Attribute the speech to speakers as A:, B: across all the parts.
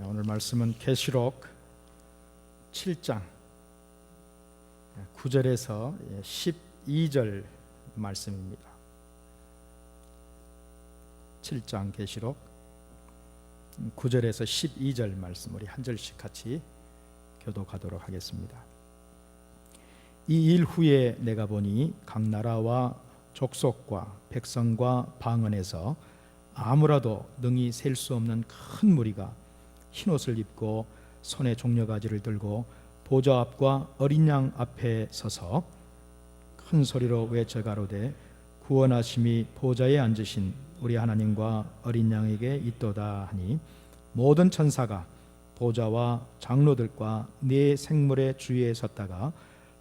A: 오늘 말씀은 계시록 7장 9절에서 12절 말씀입니다. 7장 계시록 9절에서 12절 말씀, 우리 한 절씩 같이 교독하도록 하겠습니다. 이 일 후에 내가 보니 각 나라와 족속과 백성과 방언에서 아무라도 능히 셀 수 없는 큰 무리가 흰옷을 입고 손에 종려가지를 들고 보좌 앞과 어린 양 앞에 서서 큰 소리로 외쳐 가로되 구원하심이 보좌에 앉으신 우리 하나님과 어린 양에게 있도다 하니, 모든 천사가 보좌와 장로들과 네 생물의 주위에 섰다가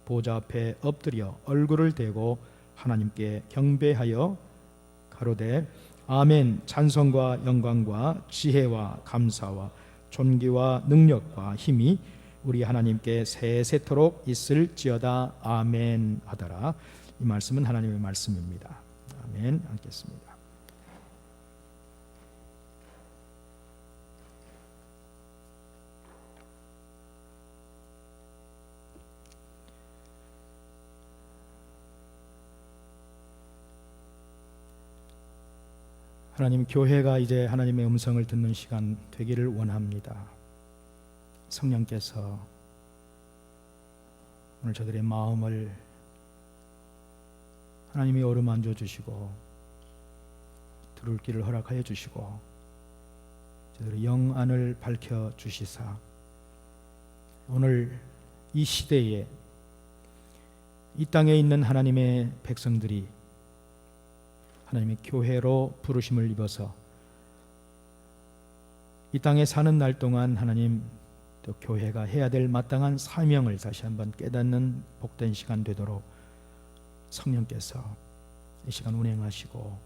A: 보좌 앞에 엎드려 얼굴을 대고 하나님께 경배하여 가로되 아멘. 찬송과 영광과 지혜와 감사와 존귀와 능력과 힘이 우리 하나님께 세세토록 있을지어다. 아멘 하더라. 이 말씀은 하나님의 말씀입니다. 아멘. 앉겠습니다. 하나님, 교회가 이제 하나님의 음성을 듣는 시간 되기를 원합니다. 성령께서 오늘 저들의 마음을 하나님이 어루만져 주시고 들을 길을 허락하여 주시고 저들의 영안을 밝혀 주시사 오늘 이 시대에 이 땅에 있는 하나님의 백성들이 하나님의 교회로 부르심을 입어서 이 땅에 사는 날 동안 하나님, 또 교회가 해야 될 마땅한 사명을 다시 한번 깨닫는 복된 시간 되도록 성령께서 이 시간 운행하시고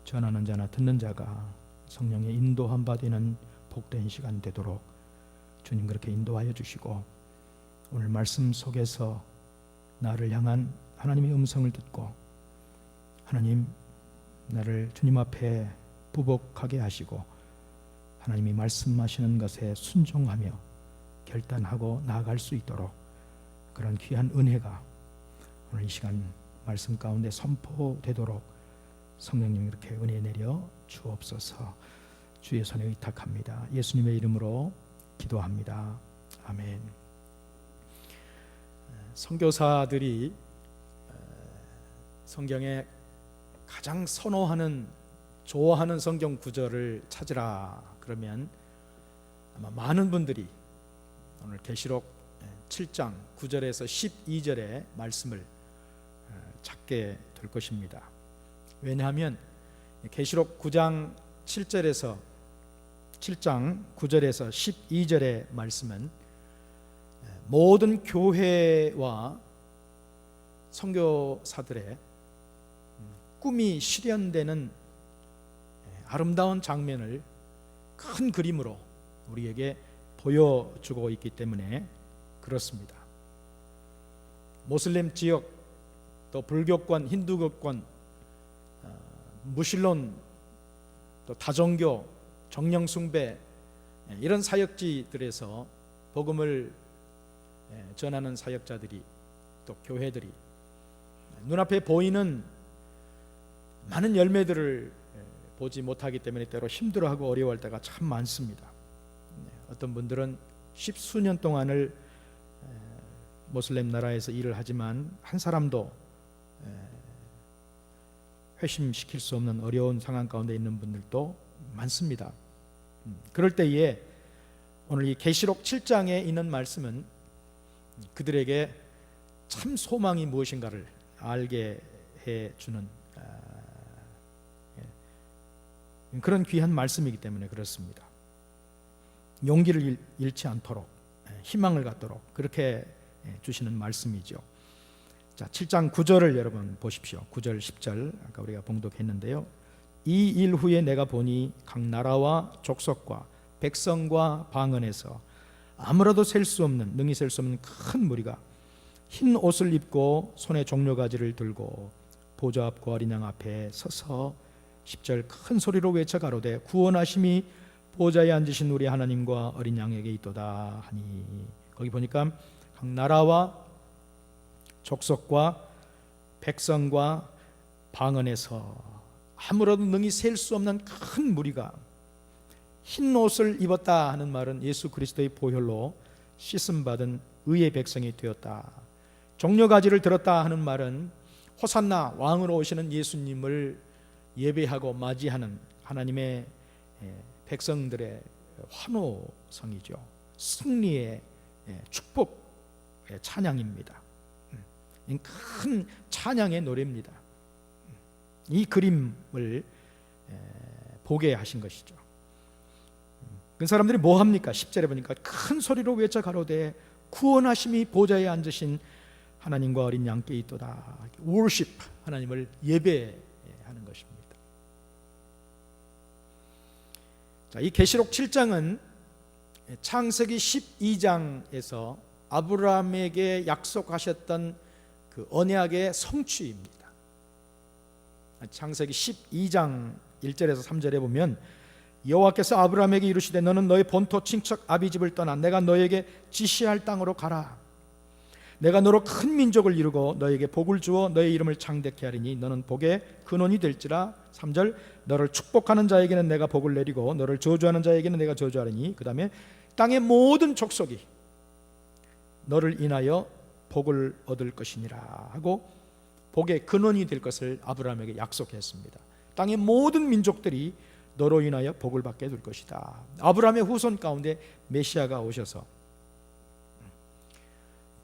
A: 전하는 자나 듣는 자가 성령의 인도한 바 되는 복된 시간 되도록 주님 그렇게 인도하여 주시고, 오늘 말씀 속에서 나를 향한 하나님의 음성을 듣고 하나님, 나를 주님 앞에 부복하게 하시고 하나님이 말씀하시는 것에 순종하며 결단하고 나아갈 수 있도록 그런 귀한 은혜가 오늘 이 시간 말씀 가운데 선포되도록 성령님 이렇게 은혜 내려 주옵소서. 주의 손에 의탁합니다. 예수님의 이름으로 기도합니다. 아멘. 선교사들이 성경에 가장 선호하는, 좋아하는 성경 구절을 찾으라 그러면 아마 많은 분들이 오늘 계시록 7장 9절에서 12절의 말씀을 찾게 될 것입니다. 왜냐하면 계시록 9장 7장 9절에서 12절의 말씀은 모든 교회와 선교사들의 꿈이 실현되는 아름다운 장면을 큰 그림으로 우리에게 보여주고 있기 때문에 그렇습니다. 모슬렘 지역, 또 불교권, 힌두교권, 무신론, 또 다종교, 정령숭배, 이런 사역지들에서 복음을 전하는 사역자들이, 또 교회들이 눈앞에 보이는 많은 열매들을 보지 못하기 때문에 때로 힘들어하고 어려워할 때가 참 많습니다. 어떤 분들은 십수년 동안을 모슬렘 나라에서 일을 하지만 한 사람도 회심시킬 수 없는 어려운 상황 가운데 있는 분들도 많습니다. 그럴 때에 오늘 이 계시록 7장에 있는 말씀은 그들에게 참 소망이 무엇인가를 알게 해주는 그런 귀한 말씀이기 때문에 그렇습니다. 용기를 잃지 않도록, 희망을 갖도록 그렇게 주시는 말씀이죠. 자, 7장 9절을 여러분 보십시오. 9절 10절 아까 우리가 봉독했는데요. 이 일 후에 내가 보니 각 나라와 족속과 백성과 방언에서 아무라도 셀 수 없는, 능히 셀 수 없는 큰 무리가 흰 옷을 입고 손에 종려가지를 들고 보좌 앞과 어린 양 앞에 서서 10절 큰 소리로 외쳐 가로되 구원하심이 보좌에 앉으신 우리 하나님과 어린 양에게 있도다 하니, 거기 보니까 각 나라와 족속과 백성과 방언에서 아무라도 능히 셀 수 없는 큰 무리가 흰 옷을 입었다 하는 말은 예수 그리스도의 보혈로 씻음받은 의의 백성이 되었다. 종려가지를 들었다 하는 말은 호산나 왕으로 오시는 예수님을 예배하고 맞이하는 하나님의 백성들의 환호성이죠. 승리의 축복의 찬양입니다. 큰 찬양의 노래입니다. 이 그림을 보게 하신 것이죠. 그 사람들이 뭐 합니까? 10절에 보니까 큰 소리로 외쳐 가로되 구원하심이 보좌에 앉으신 하나님과 어린 양께 있도다. worship, 하나님을 예배하는 것입니다. 자, 이 계시록 7장은 창세기 12장에서 아브라함에게 약속하셨던 그 언약의 성취입니다. 창세기 12장 1절에서 3절에 보면 여호와께서 아브라함에게 이르시되 너는 너의 본토 친척 아비집을 떠나 내가 너에게 지시할 땅으로 가라. 내가 너로 큰 민족을 이루고 너에게 복을 주어 너의 이름을 창대케 하리니 너는 복의 근원이 될지라. 3절 너를 축복하는 자에게는 내가 복을 내리고 너를 저주하는 자에게는 내가 저주하리니 그 다음에 땅의 모든 족속이 너를 인하여 복을 얻을 것이니라 하고 복의 근원이 될 것을 아브라함에게 약속했습니다. 땅의 모든 민족들이 너로 인하여 복을 받게 될 것이다. 아브라함의 후손 가운데 메시아가 오셔서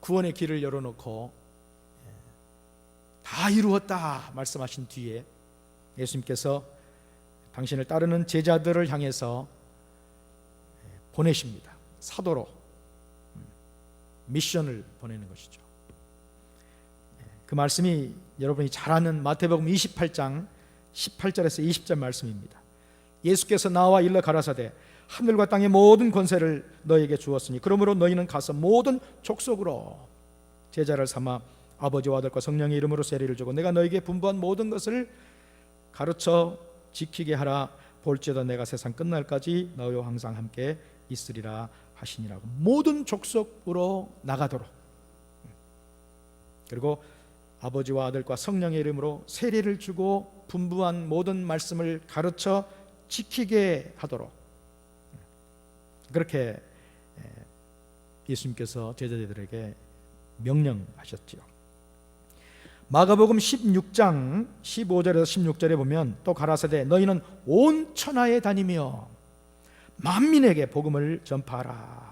A: 구원의 길을 열어놓고 다 이루었다 말씀하신 뒤에 예수님께서 당신을 따르는 제자들을 향해서 보내십니다. 사도로 미션을 보내는 것이죠. 그 말씀이 여러분이 잘 아는 마태복음 28장 18절에서 20절 말씀입니다. 예수께서 나와 일러 가라사대 하늘과 땅의 모든 권세를 너에게 주었으니 그러므로 너희는 가서 모든 족속으로 제자를 삼아 아버지와 아들과 성령의 이름으로 세례를 주고 내가 너에게 분부한 모든 것을 가르쳐 지키게 하라. 볼지어다 내가 세상 끝날까지 너희와 항상 함께 있으리라 하시니라고. 모든 족속으로 나가도록, 그리고 아버지와 아들과 성령의 이름으로 세례를 주고 분부한 모든 말씀을 가르쳐 지키게 하도록, 그렇게 예수님께서 제자들에게 명령하셨지요. 마가복음 16장 15절에서 16절에 보면 또 가라사대 너희는 온 천하에 다니며 만민에게 복음을 전파하라.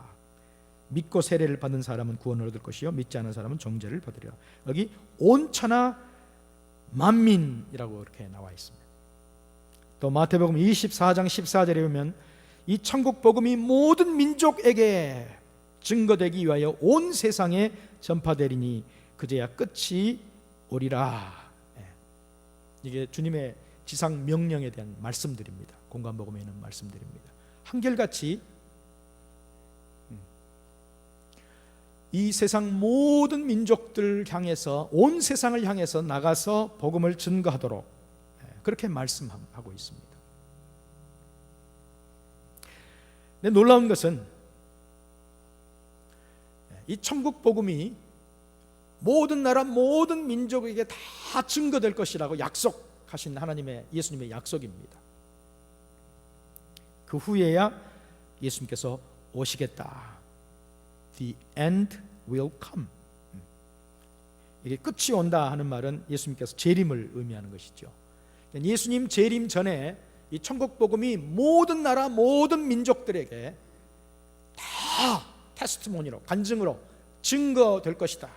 A: 믿고 세례를 받는 사람은 구원을 얻을 것이요 믿지 않는 사람은 정죄를 받으리라. 여기 온 천하 만민이라고 이렇게 나와 있습니다. 또 마태복음 24장 14절에 보면 이 천국 복음이 모든 민족에게 증거되기 위하여 온 세상에 전파되리니 그제야 끝이 오리라. 이게 주님의 지상 명령에 대한 말씀들입니다. 공관복음에 있는 말씀들입니다. 한결같이 이 세상 모든 민족들 향해서, 온 세상을 향해서 나가서 복음을 증거하도록 그렇게 말씀하고 있습니다. 근데 놀라운 것은 이 천국 복음이 모든 나라 모든 민족에게 다 증거될 것이라고 약속하신 하나님의, 예수님의 약속입니다. 그 후에야 예수님께서 오시겠다. The end will come. 이게 끝이 온다 하는 말은 예수님께서 재림을 의미하는 것이죠. 예수님 재림 전에 이 천국 복음이 모든 나라 모든 민족들에게 다 테스티모니로, 간증으로 증거될 것이다.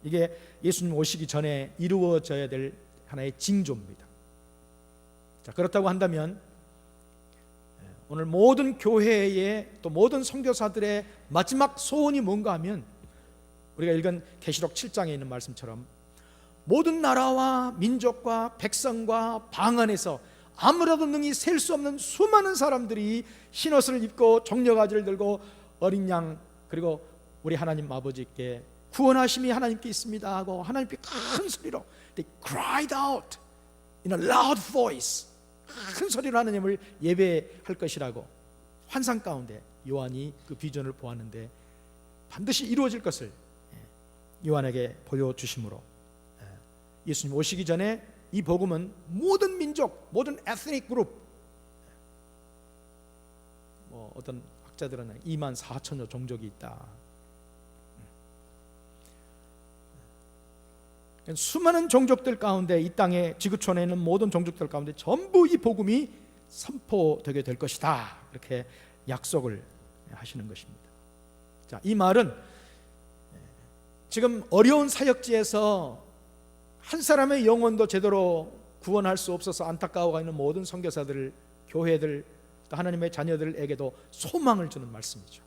A: 이게 예수님 오시기 전에 이루어져야 될 하나의 징조입니다. 자, 그렇다고 한다면 오늘 모든 교회의 또 모든 선교사들의 마지막 소원이 뭔가 하면 우리가 읽은 계시록 7장에 있는 말씀처럼 모든 나라와 민족과 백성과 방언에서 아무라도 능히 셀 수 없는 수많은 사람들이 흰옷을 입고 종려가지를 들고 어린 양, 그리고 우리 하나님 아버지께 구원하심이 하나님께 있습니다 하고 하나님께 큰 소리로 They cried out in a loud voice. 큰 소리로 하나님을 예배할 것이라고 환상 가운데 요한이 그 비전을 보았는데 반드시 이루어질 것을 요한에게 보여주심으로 예수님 오시기 전에 이 복음은 모든 민족, 모든 에스닉 그룹, 어떤 학자들은 2만 4천여 종족이 있다. 수많은 종족들 가운데, 이 땅에 지구촌에 있는 모든 종족들 가운데 전부 이 복음이 선포되게 될 것이다. 이렇게 약속을 하시는 것입니다. 자, 이 말은 지금 어려운 사역지에서 한 사람의 영혼도 제대로 구원할 수 없어서 안타까워가 있는 모든 선교사들, 교회들, 또 하나님의 자녀들에게도 소망을 주는 말씀이죠.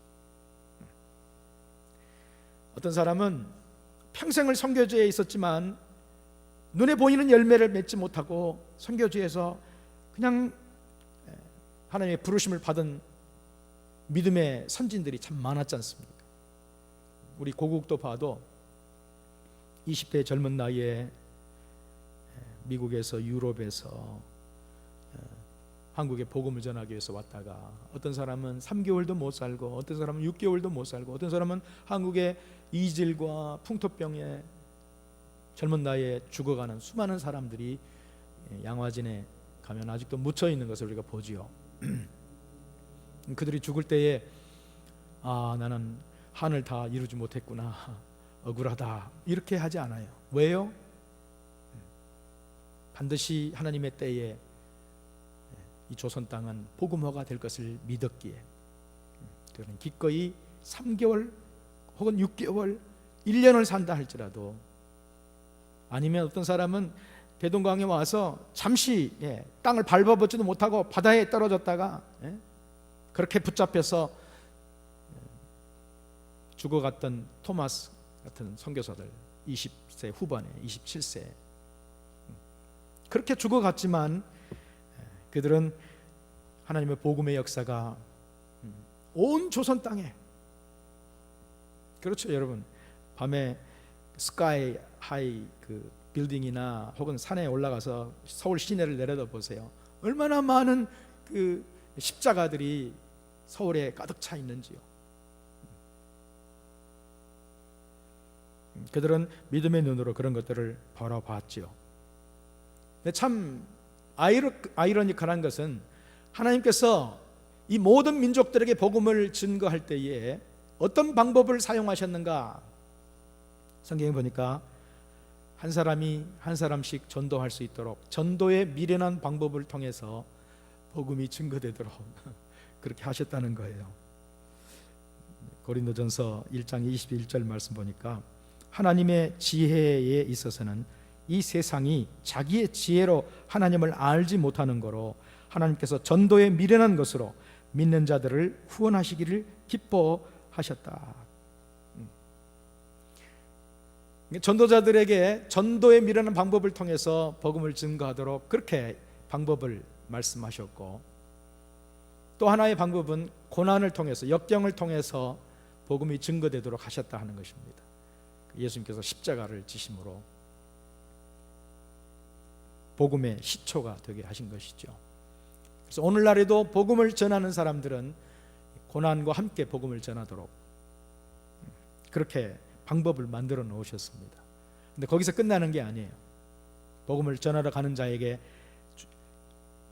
A: 어떤 사람은 평생을 선교지에 있었지만 눈에 보이는 열매를 맺지 못하고 선교지에서 그냥 하나님의 부르심을 받은 믿음의 선진들이 참 많았지 않습니까? 우리 고국도 봐도 20대 젊은 나이에 미국에서, 유럽에서 한국에 복음을 전하기 위해서 왔다가 어떤 사람은 3개월도 못 살고, 어떤 사람은 6개월도 못 살고, 어떤 사람은 한국의 이질과 풍토병에 젊은 나이에 죽어가는 수많은 사람들이 양화진에 가면 아직도 묻혀 있는 것을 우리가 보지요. 그들이 죽을 때에 나는 한을 다 이루지 못했구나, 억울하다, 이렇게 하지 않아요. 왜요? 반드시 하나님의 때에 이 조선 땅은 복음화가 될 것을 믿었기에 그는 기꺼이 3개월 혹은 6개월, 1년을 산다 할지라도, 아니면 어떤 사람은 대동강에 와서 잠시 땅을 밟아보지도 못하고 바다에 떨어졌다가 그렇게 붙잡혀서 죽어갔던 토마스 같은 선교사들, 20세 후반에 27세 그렇게 죽어갔지만 그들은 하나님의 복음의 역사가 온 조선 땅에, 그렇죠 여러분, 밤에 스카이 하이 그 빌딩이나 혹은 산에 올라가서 서울 시내를 내려다 보세요. 얼마나 많은 그 십자가들이 서울에 가득 차 있는지요. 그들은 믿음의 눈으로 그런 것들을 바라봤지요. 참 아이러니컬한 것은 하나님께서 이 모든 민족들에게 복음을 증거할 때에 어떤 방법을 사용하셨는가? 성경에 보니까 한 사람이 한 사람씩 전도할 수 있도록 전도의 미련한 방법을 통해서 복음이 증거되도록 그렇게 하셨다는 거예요. 고린도전서 1장 21절 말씀 보니까 하나님의 지혜에 있어서는 이 세상이 자기의 지혜로 하나님을 알지 못하는 거로 하나님께서 전도의 미련한 것으로 믿는 자들을 후원하시기를 기뻐하셨다. 전도자들에게 전도의 미련한 방법을 통해서 복음을 증거하도록 그렇게 방법을 말씀하셨고, 또 하나의 방법은 고난을 통해서, 역경을 통해서 복음이 증거되도록 하셨다 하는 것입니다. 예수님께서 십자가를 지심으로 복음의 시초가 되게 하신 것이죠. 그래서 오늘날에도 복음을 전하는 사람들은 고난과 함께 복음을 전하도록 그렇게 방법을 만들어 놓으셨습니다. 근데 거기서 끝나는 게 아니에요. 복음을 전하러 가는 자에게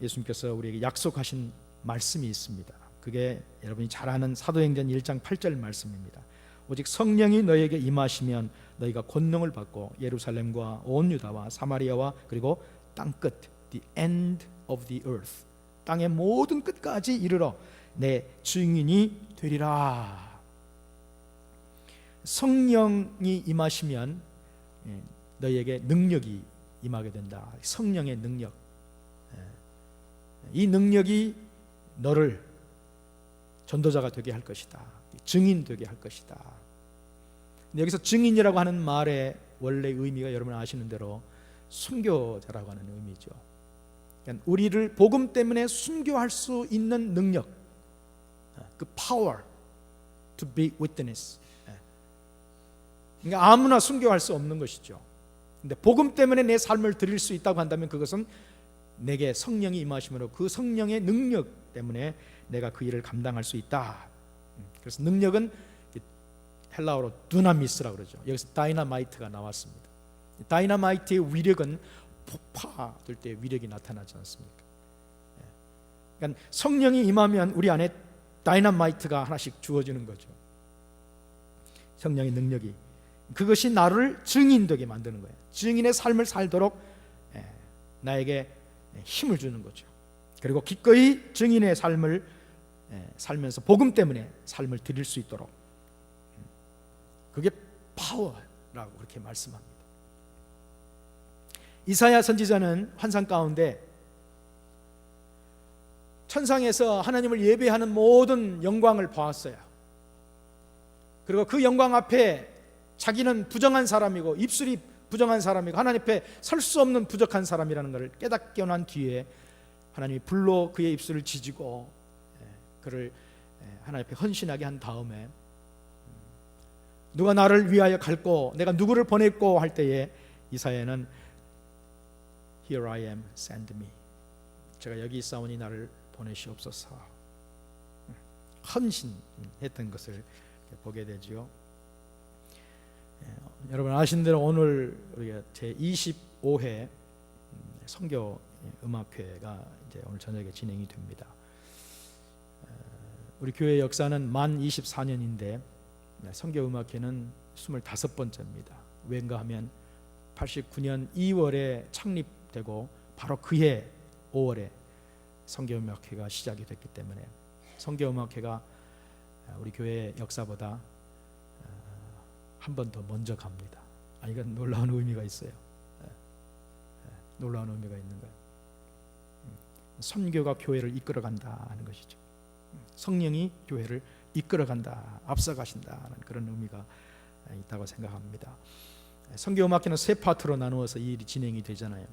A: 예수님께서 우리에게 약속하신 말씀이 있습니다. 그게 여러분이 잘 아는 사도행전 1장 8절 말씀입니다. 오직 성령이 너희에게 임하시면 너희가 권능을 받고 예루살렘과 온 유다와 사마리아와 그리고 땅끝, the end of the earth, 땅의 모든 끝까지 이르러 내 증인이 되리라. 성령이 임하시면 너희에게 능력이 임하게 된다. 성령의 능력, 이 능력이 너를 전도자가 되게 할 것이다. 증인 되게 할 것이다. 근데 여기서 증인이라고 하는 말의 원래 의미가 여러분 아시는 대로 순교자라고 하는 의미죠. 그러니까 우리를 복음 때문에 순교할 수 있는 능력, 그 power to be witness. 그러니까 아무나 순교할 수 없는 것이죠. 근데 복음 때문에 내 삶을 드릴 수 있다고 한다면 그것은 내게 성령이 임하심으로 그 성령의 능력 때문에 내가 그 일을 감당할 수 있다. 그래서 능력은 헬라어로 두나미스라고 그러죠. 여기서 다이나마이트가 나왔습니다. 다이나마이트의 위력은 폭파될 때 위력이 나타나지 않습니까? 그러니까 성령이 임하면 우리 안에 다이나마이트가 하나씩 주어지는 거죠. 성령의 능력이, 그것이 나를 증인되게 만드는 거예요. 증인의 삶을 살도록 나에게 힘을 주는 거죠. 그리고 기꺼이 증인의 삶을 살면서 복음 때문에 삶을 드릴 수 있도록, 그게 파워라고 그렇게 말씀합니다. 이사야 선지자는 환상 가운데 천상에서 하나님을 예배하는 모든 영광을 보았어요. 그리고 그 영광 앞에 자기는 부정한 사람이고 입술이 부정한 사람이고 하나님 앞에 설 수 없는 부족한 사람이라는 것을 깨닫게 난 뒤에 하나님이 불로 그의 입술을 지지고 그를 하나님 앞에 헌신하게 한 다음에 누가 나를 위하여 갈고 내가 누구를 보냈고 할 때에 이사야는 Here I am, send me. 제가 여기 있사오니 나를 보내시옵소서. 헌신했던 것을 보게 되죠. 여러분 아시는 대로 오늘 우리가 제25회 선교 음악회가 이제 오늘 저녁에 진행이 됩니다. 우리 교회 역사는 만 24년인데 선교 음악회는 25번째입니다. 왠가 하면 89년 2월에 창립되고 바로 그해 5월에 선교 음악회가 시작이 됐기 때문에 선교 음악회가 우리 교회 역사보다 한 번 더 먼저 갑니다. 이건 놀라운 의미가 있어요. 놀라운 의미가 있는 거예요. 선교가 교회를 이끌어간다 하는 것이죠. 성령이 교회를 이끌어간다, 앞서가신다는 그런 의미가 있다고 생각합니다. 선교 음악회는 세 파트로 나누어서 이 일이 진행이 되잖아요.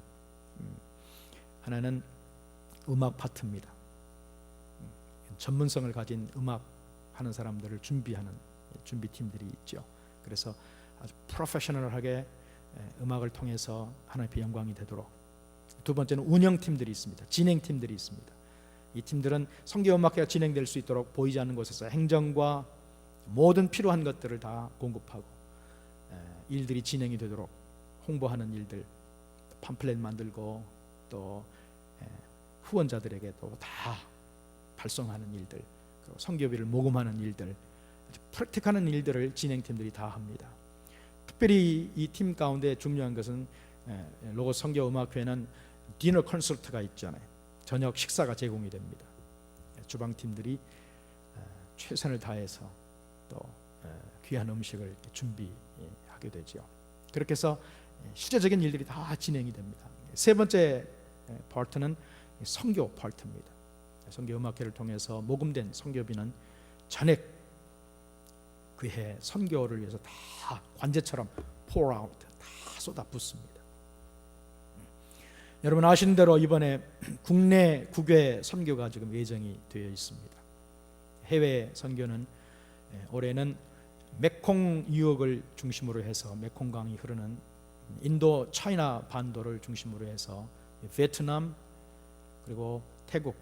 A: 하나는 음악 파트입니다. 전문성을 가진 음악 하는 사람들을 준비하는 준비팀들이 있죠. 그래서 아주 프로페셔널하게 음악을 통해서 하나님의 영광이 되도록. 두 번째는 운영팀들이 있습니다. 진행팀들이 있습니다. 이 팀들은 선교 음악회가 진행될 수 있도록 보이지 않는 곳에서 행정과 모든 필요한 것들을 다 공급하고 일들이 진행이 되도록 홍보하는 일들, 팜플렛 만들고 또 후원자들에게 또 다 발송하는 일들, 그리고 선교비를 모금하는 일들, 프랙틱하는 일들을 진행팀들이 다 합니다. 특별히 이 팀 가운데 중요한 것은 로고스 선교 음악회는 디너 콘서트가 있잖아요. 저녁 식사가 제공이 됩니다. 주방팀들이 최선을 다해서 또 귀한 음식을 준비하게 되죠. 그렇게 해서 실제적인 일들이 다 진행이 됩니다. 세 번째 파트는 선교 파트입니다. 선교 음악회를 통해서 모금된 선교비는 전액 그해 선교를 위해서 다 관제처럼 pour out, 다 쏟아붓습니다. 여러분 아시는 대로 이번에 국내 국외 선교가 지금 예정이 되어 있습니다. 해외 선교는 올해는 메콩 유역을 중심으로 해서 메콩강이 흐르는 인도 차이나 반도를 중심으로 해서 베트남 그리고 태국,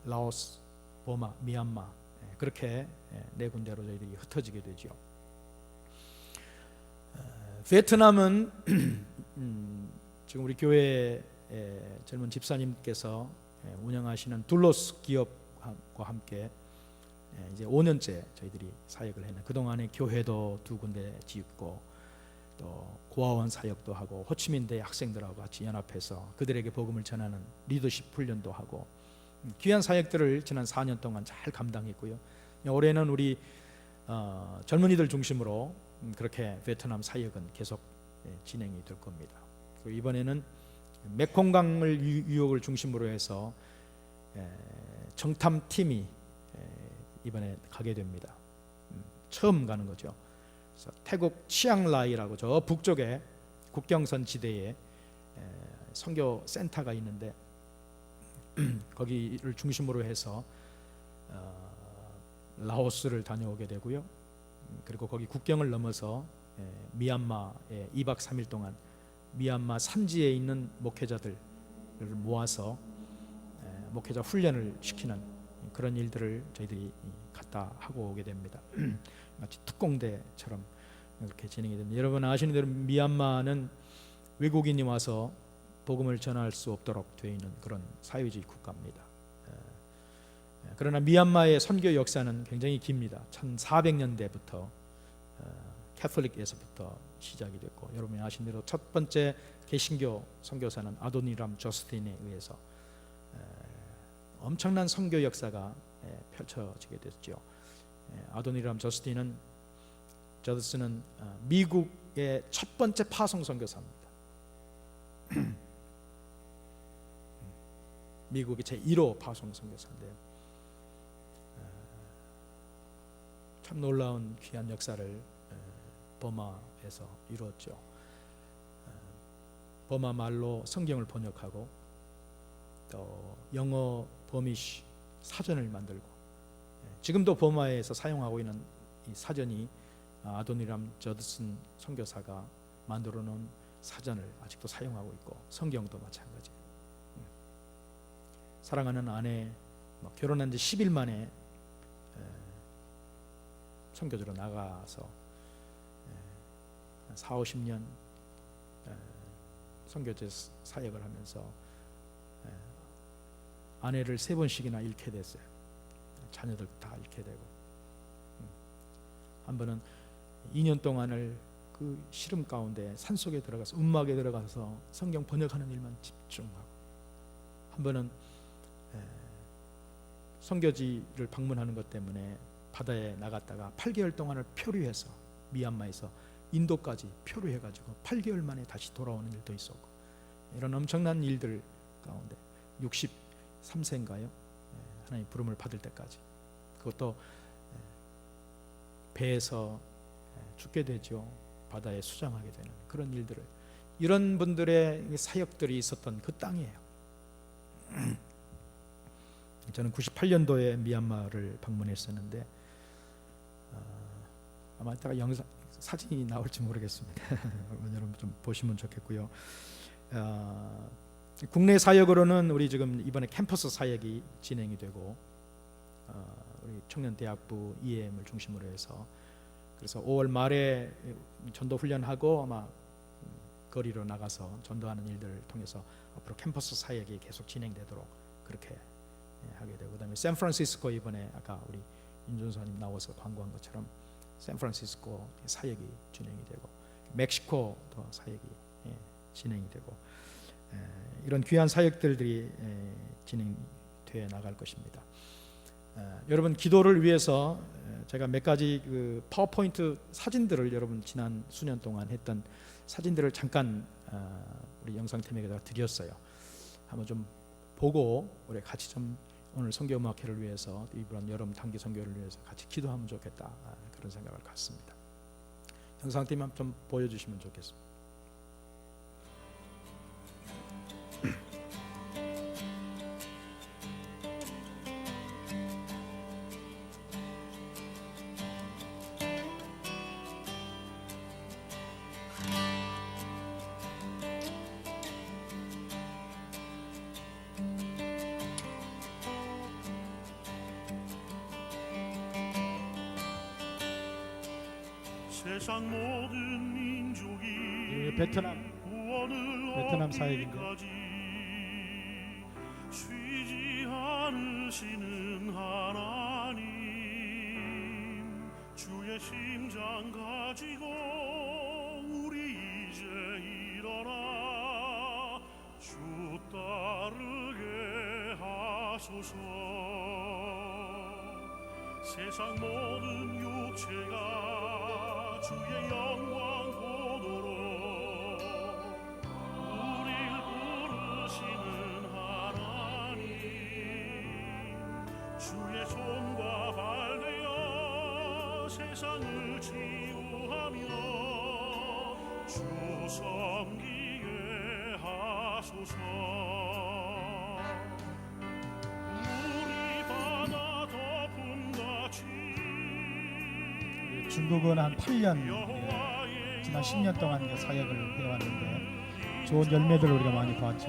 A: 라오스, 버마, 미얀마 그렇게 네 군데로 저희들이 흩어지게 되죠. 베트남은 지금 우리 교회 젊은 집사님께서 운영하시는 둘로스 기업과 함께 이제 5년째 저희들이 사역을 했는데 그동안에 교회도 2군데 짓고 또 고아원 사역도 하고 호치민대 학생들하고 같이 연합해서 그들에게 복음을 전하는 리더십 훈련도 하고 귀한 사역들을 지난 4년 동안 잘 감당했고요. 올해는 우리 젊은이들 중심으로 그렇게 베트남 사역은 계속 진행이 될 겁니다. 그리고 이번에는 메콩강을 유역을 중심으로 해서 정탐팀이 이번에 가게 됩니다. 처음 가는 거죠. 그래서 태국 치앙라이라고 저 북쪽에 국경선 지대에 선교 센터가 있는데 거기를 중심으로 해서 라오스를 다녀오게 되고요. 그리고 거기 국경을 넘어서 미얀마에 2박 3일 동안 미얀마 산지에 있는 목회자들 모아서 목회자 훈련을 시키는 그런 일들을 저희들이 갖다 하고 오게 됩니다. 마치 특공대처럼 이렇게 진행이 됩니다. 여러분 아시는 대로 미얀마는 외국인이 와서 복음을 전할 수 없도록 되어 있는 그런 사회주의 국가입니다. 그러나 미얀마의 선교 역사는 굉장히 깁니다. 1400년대부터 캐톨릭에서부터 시작이 됐고, 여러분이 아시는 대로 첫 번째 개신교 선교사는 아도니람 저스틴에 의해서 엄청난 선교 역사가 펼쳐지게 됐죠. 아도니람 저스틴은 미국의 첫 번째 파송 선교사입니다. 미국의 제1호 파송 선교사인데 참 놀라운 귀한 역사를 버마에서 이루었죠. 버마 말로 성경을 번역하고 또 영어 버미시 사전을 만들고, 지금도 버마에서 사용하고 있는 이 사전이 아도니람 저드슨 선교사가 만들어 놓은 사전을 아직도 사용하고 있고, 성경도 마찬가지. 사랑하는 아내, 결혼한 지 10일 만에 선교지로 나가서 40-50년 선교제 사역을 하면서 아내를 3번씩이나 잃게 됐어요. 자녀들 다 잃게 되고, 한 번은 2년 동안을 그 시름 가운데 산속에 들어가서 움막에 들어가서 성경 번역하는 일만 집중하고, 한 번은 선교지를 방문하는 것 때문에 바다에 나갔다가 8개월 동안을 표류해서 미얀마에서 인도까지 표류해가지고 8개월 만에 다시 돌아오는 일도 있었고, 이런 엄청난 일들 가운데 63세인가요? 하나님 부름을 받을 때까지, 그것도 배에서 죽게 되죠. 바다에 수장하게 되는 그런 일들을, 이런 분들의 사역들이 있었던 그 땅이에요. 저는 98년도에 미얀마를 방문했었는데 아마 이따가 영상 사진이 나올지 모르겠습니다. 여러분 좀 보시면 좋겠고요. 국내 사역으로는 우리 지금 이번에 캠퍼스 사역이 진행이 되고, 우리 청년대학부 EM을 중심으로 해서, 그래서 5월 말에 전도 훈련하고 아마 거리로 나가서 전도하는 일들을 통해서 앞으로 캠퍼스 사역이 계속 진행되도록 그렇게 하게 되고, 그다음에 샌프란시스코 이번에 아까 우리 임준사님 나와서 광고한 것처럼 샌프란시스코 사역이 진행이 되고, 멕시코도 사역이 진행이 되고, 이런 귀한 사역들이 진행되어 나갈 것입니다. 여러분 기도를 위해서 제가 몇 가지 그 파워포인트 사진들을 여러분 지난 수년 동안 했던 사진들을 잠깐 우리 영상팀에게다 드렸어요. 한번 좀 보고 우리 같이 좀 오늘 선교음악회를 위해서, 이번 여름 단기 선교를 위해서 같이 기도하면 좋겠다, 그런 생각을 갖습니다. 영상팀 한번 좀 보여주시면 좋겠습니다.
B: 세상 모든 민족이
A: 베트남 사역인가요?
B: 쉬지 않으시는 하나님, 주의 심장 가지고 우리 이제 일어나 주 따르게 하소서. 세상 모든 육체가 주의 영광 보도록 우릴 부르시는 하나님, 주의 손과 발 되어 세상을 치유하며 주 섬기게 하소서.
A: 중국은 한 8년, 지난 10년 동안 사역을 해왔는데 좋은 열매들을 우리가 많이 봤죠.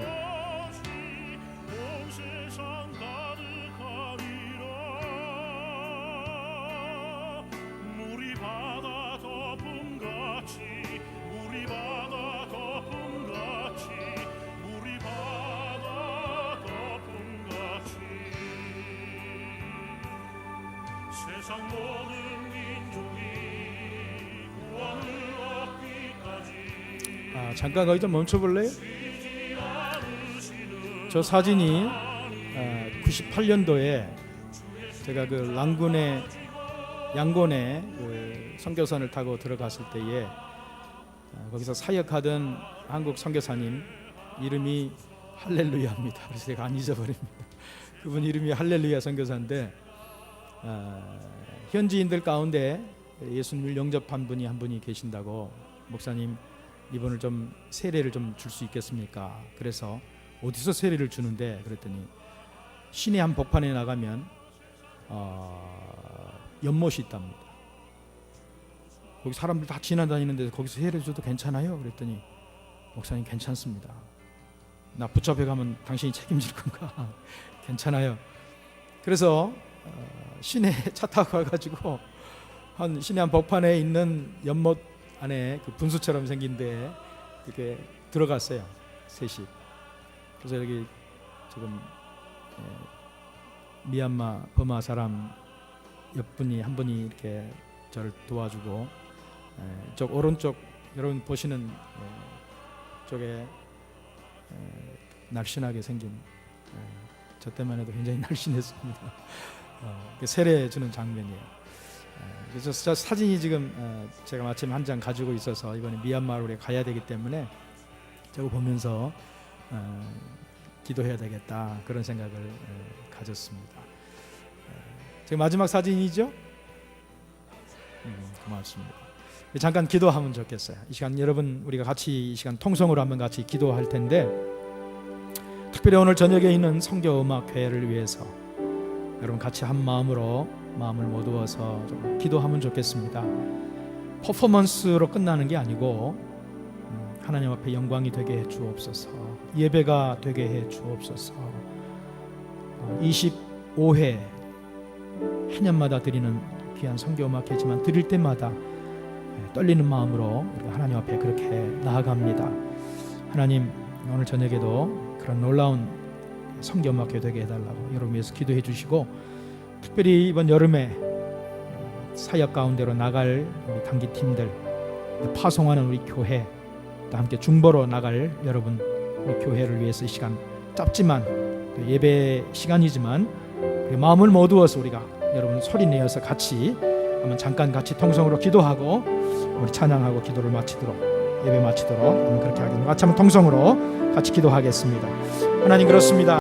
B: 세상 모든 민족이 구원을 얻기까지
A: 잠깐 거기 좀 멈춰볼래요? 저 사진이 98년도에 제가 그 양곤에 그 선교선을 타고 들어갔을 때에 거기서 사역하던 한국 선교사님 이름이 할렐루야입니다. 그래서 제가 안 잊어버립니다. 그분 이름이 할렐루야 선교사인데 현지인들 가운데 예수님을 영접한 분이 한 분이 계신다고, 목사님 이분을 좀 세례를 좀 줄 수 있겠습니까? 그래서 어디서 세례를 주는데, 그랬더니 시내 한 복판에 나가면 연못이 있답니다. 거기 사람들 다 지나다니는데 거기서 세례 줘도 괜찮아요? 그랬더니 목사님 괜찮습니다. 나 붙잡혀 가면 당신이 책임질 건가? 괜찮아요. 그래서 시내 차 타고 가가지고 한 시내 한 복판에 있는 연못 안에 그 분수처럼 생긴 데 이렇게 들어갔어요. 셋이. 그래서 여기 지금 미얀마 버마 사람 옆분이 한 분이 이렇게 저를 도와주고, 쪽 오른쪽 여러분 보시는 쪽에 날씬하게 생긴, 저 때만 해도 굉장히 날씬했습니다. 세례 주는 장면이에요. 그래서 저 사진이 지금 제가 마침 한 장 가지고 있어서 이번에 미얀마로 우리 가야 되기 때문에 저거 보면서 기도해야 되겠다, 그런 생각을 가졌습니다. 지금 마지막 사진이죠? 고맙습니다. 잠깐 기도하면 좋겠어요. 이 시간 여러분 우리가 같이 이 시간 통성으로 한번 같이 기도할 텐데, 특별히 오늘 저녁에 있는 성교음악회를 위해서 여러분 같이 한 마음으로 마음을 모두어서 좀 기도하면 좋겠습니다. 퍼포먼스로 끝나는 게 아니고 하나님 앞에 영광이 되게 해 주옵소서, 예배가 되게 해 주옵소서. 25회 한 년마다 드리는 귀한 성교음악회지만 드릴 때마다 떨리는 마음으로 우리가 하나님 앞에 그렇게 나아갑니다. 하나님, 오늘 저녁에도 그런 놀라운 성교음악회 되게 해달라고 여러분 위해서 기도해 주시고, 특별히 이번 여름에 사역 가운데로 나갈 우리 단기팀들, 파송하는 우리 교회, 또 함께 중보로 나갈 여러분, 우리 교회를 위해서 이 시간 짧지만 예배 시간이지만 마음을 모두어서 우리가 여러분 소리 내어서 같이 한번 잠깐 같이 통성으로 기도하고 우리 찬양하고 기도를 마치도록, 예배 마치도록 그렇게 하겠습니다. 같이 한번 통성으로 같이 기도하겠습니다. 하나님, 그렇습니다.